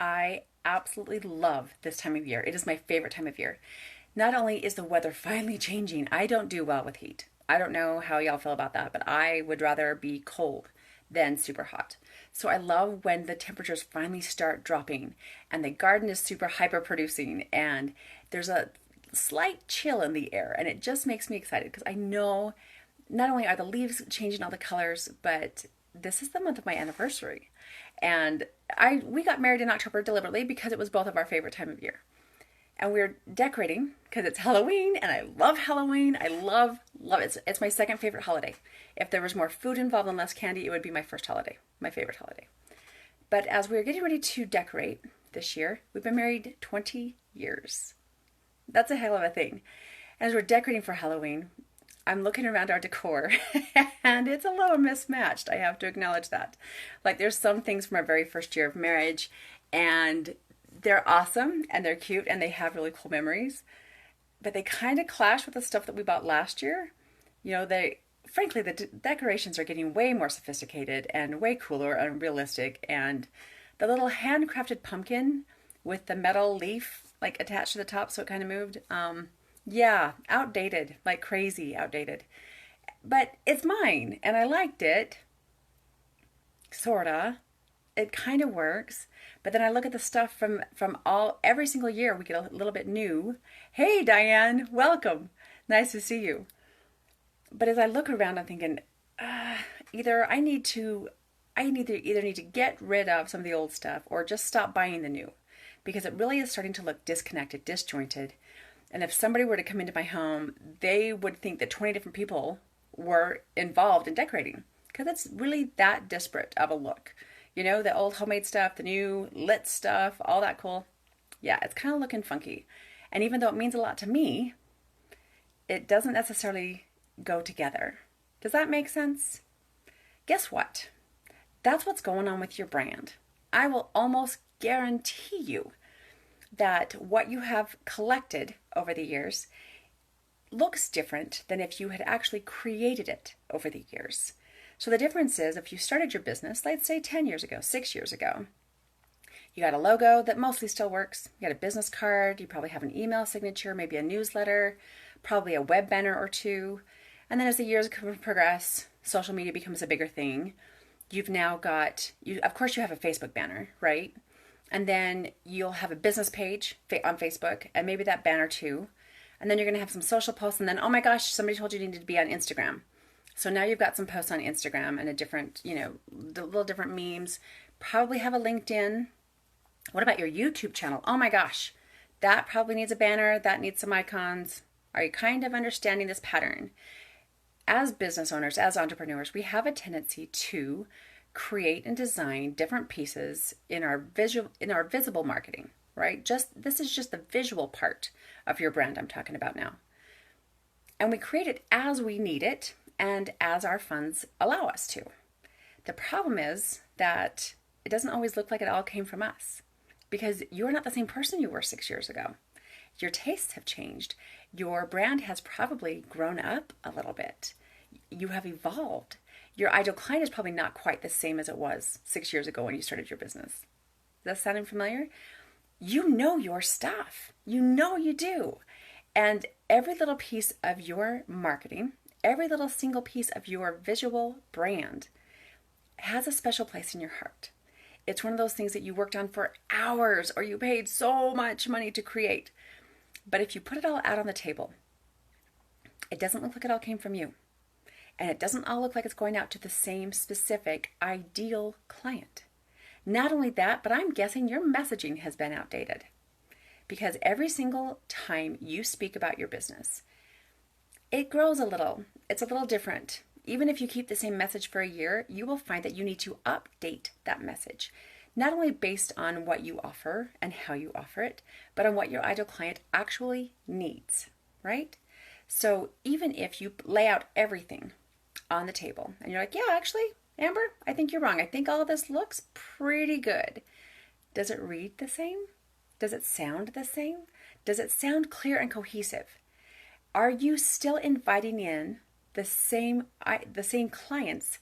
I absolutely love this time of year. It is my favorite time of year. Not only is the weather finally changing, I don't do well with heat. I don't know how y'all feel about that, but I would rather be cold than super hot. So I love when the temperatures finally start dropping and the garden is super hyper producing and there's a slight chill in the air, and it just makes me excited because I know not only are the leaves changing all the colors, but this is the month of my anniversary. And we got married in October deliberately because it was both of our favorite time of year. And we're decorating because it's Halloween and I love Halloween. I love it. It's my second favorite holiday. If there was more food involved and less candy, it would be my first holiday, my favorite holiday. But as we're getting ready to decorate this year, we've been married 20 years. That's a hell of a thing. As we're decorating for Halloween, I'm looking around our decor and it's a little mismatched. I have to acknowledge that. Like there's some things from our very first year of marriage and they're awesome and they're cute and they have really cool memories, but they kind of clash with the stuff that we bought last year. Frankly, the decorations are getting way more sophisticated and way cooler and realistic. And the little handcrafted pumpkin with the metal leaf like attached to the top so it kind of moved. Yeah, outdated, like crazy outdated. But it's mine and I liked it. Sorta. It kind of works. But then I look at the stuff from every single year we get a little bit new. Hey Diane, welcome. Nice to see you. But as I look around, I'm thinking, either I need to either need to get rid of some of the old stuff or just stop buying the new because it really is starting to look disconnected, disjointed. And if somebody were to come into my home, they would think that 20 different people were involved in decorating because it's really that disparate of a look. You know, the old homemade stuff, the new lit stuff, all that cool. Yeah, it's kind of looking funky. And even though it means a lot to me, it doesn't necessarily go together. Does that make sense? Guess what? That's what's going on with your brand. I will almost guarantee you that what you have collected over the years looks different than if you had actually created it over the years. So the difference is if you started your business, let's say 10 years ago, 6 years ago, you got a logo that mostly still works. You got a business card. You probably have an email signature, maybe a newsletter, probably a web banner or two. And then as the years progress, social media becomes a bigger thing. You've now got, of course you have a Facebook banner, right? And then you'll have a business page on Facebook and maybe that banner too. And then you're going to have some social posts and then, oh my gosh, somebody told you needed to be on Instagram. So now you've got some posts on Instagram and a different, the little different memes. Probably have a LinkedIn. What about your YouTube channel? Oh my gosh, that probably needs a banner. That needs some icons. Are you kind of understanding this pattern? As business owners, as entrepreneurs, we have a tendency to create and design different pieces in our visible marketing, right? This is just the visual part of your brand I'm talking about now. And we create it as we need it and as our funds allow us to. The problem is that it doesn't always look like it all came from us because you're not the same person you were 6 years ago. Your tastes have changed. Your brand has probably grown up a little bit. You have evolved. Your ideal client is probably not quite the same as it was 6 years ago when you started your business. Is that sounding familiar? You know your stuff. You know you do. And every little piece of your marketing, every little single piece of your visual brand has a special place in your heart. It's one of those things that you worked on for hours or you paid so much money to create. But if you put it all out on the table, it doesn't look like it all came from you. And it doesn't all look like it's going out to the same specific ideal client. Not only that, but I'm guessing your messaging has been outdated. Because every single time you speak about your business, it grows a little. It's a little different. Even if you keep the same message for a year, you will find that you need to update that message. Not only based on what you offer and how you offer it, but on what your ideal client actually needs, right? So even if you lay out everything on the table and you're like, yeah, actually, Amber, I think you're wrong. I think all of this looks pretty good. Does it read the same? Does it sound the same? Does it sound clear and cohesive? Are you still inviting in the same clients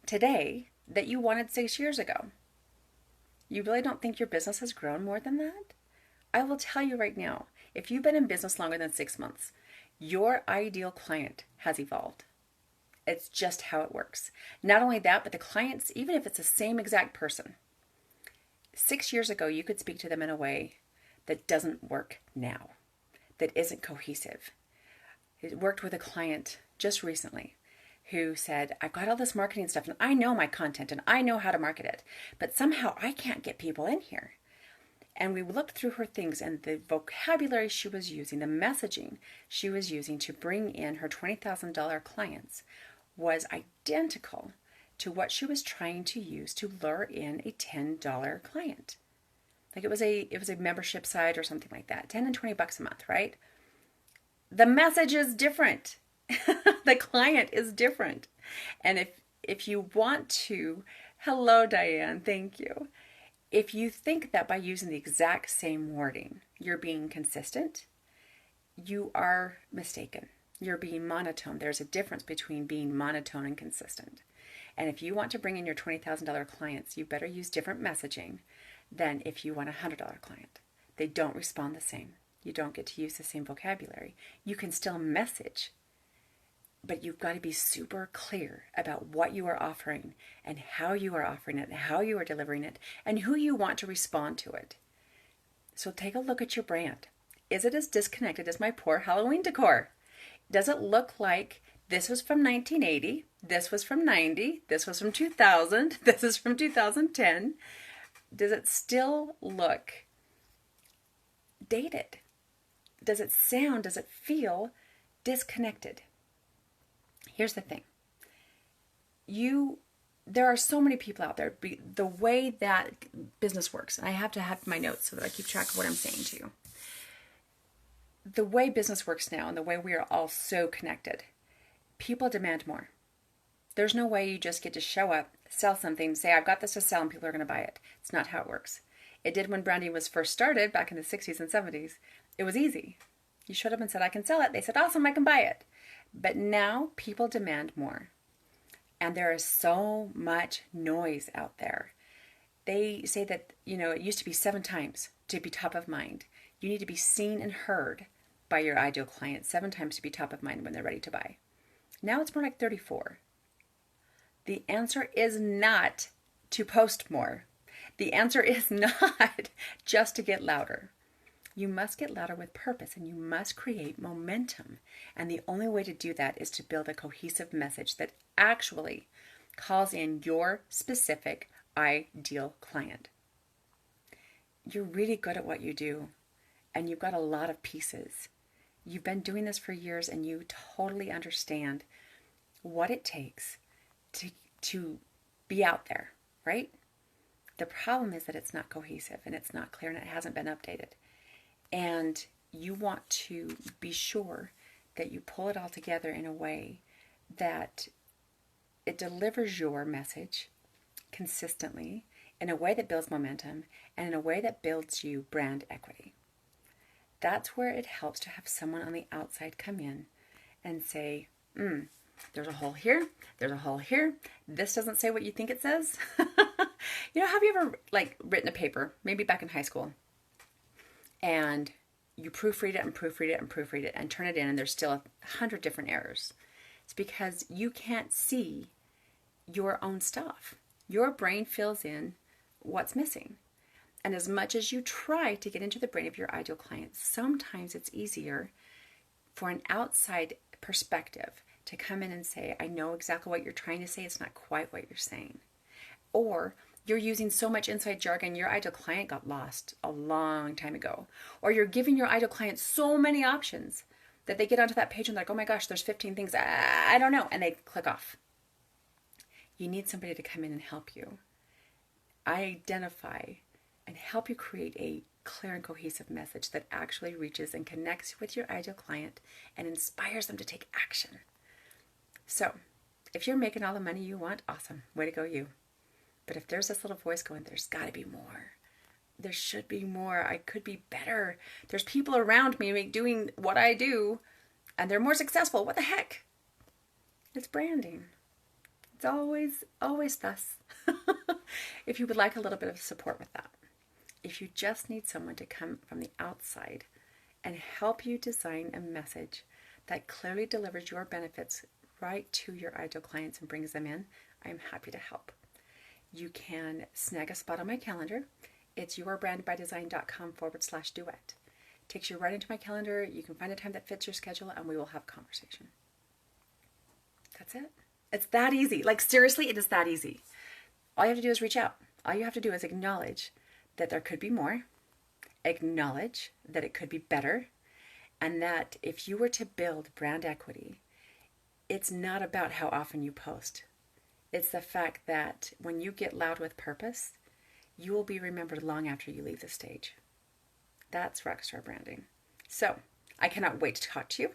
today that you wanted 6 years ago? You really don't think your business has grown more than that? I will tell you right now, if you've been in business longer than 6 months, your ideal client has evolved. It's just how it works. Not only that, but the clients, even if it's the same exact person, 6 years ago, you could speak to them in a way that doesn't work now, that isn't cohesive. It worked with a client just recently who said, I've got all this marketing stuff and I know my content and I know how to market it, but somehow I can't get people in here. And we looked through her things, and the vocabulary she was using, the messaging she was using to bring in her $20,000 clients was identical to what she was trying to use to lure in a $10 client. Like it was a membership site or something like that, 10 and 20 bucks a month, right? The message is different. The client is different. And if you want to, hello Diane, thank you. If you think that by using the exact same wording, you're being consistent, you are mistaken. You're being monotone. There's a difference between being monotone and consistent. And if you want to bring in your $20,000 clients, you better use different messaging than if you want a $100 client. They don't respond the same. You don't get to use the same vocabulary. You can still message, but you've got to be super clear about what you are offering and how you are offering it and how you are delivering it and who you want to respond to it. So take a look at your brand. Is it as disconnected as my poor Halloween decor? Does it look like this was from 1980, this was from 90, this was from 2000, this is from 2010? Does it still look dated? Does it sound, does it feel disconnected? Here's the thing. There are so many people out there. The way that business works, and I have to have my notes so that I keep track of what I'm saying to you. The way business works now and the way we are all so connected, people demand more. There's no way you just get to show up, sell something, say, I've got this to sell and people are going to buy it. It's not how it works. It did when branding was first started back in the 60s and 70s. It was easy. You showed up and said, I can sell it. They said, awesome, I can buy it. But now people demand more. And there is so much noise out there. They say that, it used to be 7 times to be top of mind. You need to be seen and heard by your ideal client 7 times to be top of mind when they're ready to buy. Now it's more like 34. The answer is not to post more. The answer is not just to get louder. You must get louder with purpose and you must create momentum. And the only way to do that is to build a cohesive message that actually calls in your specific ideal client. You're really good at what you do and you've got a lot of pieces. You've been doing this for years and you totally understand what it takes to be out there, right? The problem is that it's not cohesive and it's not clear and it hasn't been updated. And you want to be sure that you pull it all together in a way that it delivers your message consistently, in a way that builds momentum, and in a way that builds you brand equity. That's where it helps to have someone on the outside come in and say, there's a hole here, there's a hole here, this doesn't say what you think it says. Have you ever written a paper, maybe back in high school, and you proofread it and proofread it and proofread it and turn it in and there's still 100 different errors? It's because you can't see your own stuff. Your brain fills in what's missing. And as much as you try to get into the brain of your ideal client, sometimes it's easier for an outside perspective to come in and say, I know exactly what you're trying to say, it's not quite what you're saying. Or you're using so much inside jargon, your ideal client got lost a long time ago. Or you're giving your ideal client so many options that they get onto that page and they're like, oh my gosh, there's 15 things, I don't know, and they click off. You need somebody to come in and help you identify and help you create a clear and cohesive message that actually reaches and connects with your ideal client and inspires them to take action. So, if you're making all the money you want, awesome, way to go you. But if there's this little voice going, there's got to be more. There should be more. I could be better. There's people around me doing what I do, and they're more successful. What the heck? It's branding. It's always thus. if you would like a little bit of support with that. If you just need someone to come from the outside and help you design a message that clearly delivers your benefits right to your ideal clients and brings them in, I'm happy to help. You can snag a spot on my calendar. It's yourbrandbydesign.com/duet. Takes you right into my calendar. You can find a time that fits your schedule and we will have a conversation. That's it. It's that easy. Like seriously, it is that easy. All you have to do is reach out. All you have to do is acknowledge that there could be more, acknowledge that it could be better, and that if you were to build brand equity, it's not about how often you post. It's the fact that when you get loud with purpose, you will be remembered long after you leave the stage. That's RockStar branding. So I cannot wait to talk to you.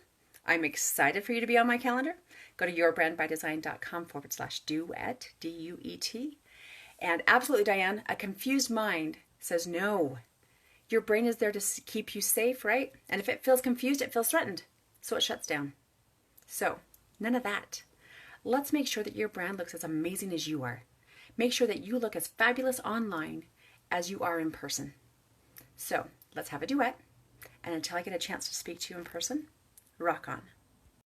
I'm excited for you to be on my calendar. Go to yourbrandbydesign.com/duet, D-U-E-T. And absolutely, Diane, a confused mind says no. Your brain is there to keep you safe, right? And if it feels confused, it feels threatened. So it shuts down. So none of that. Let's make sure that your brand looks as amazing as you are. Make sure that you look as fabulous online as you are in person. So let's have a duet. And until I get a chance to speak to you in person, rock on.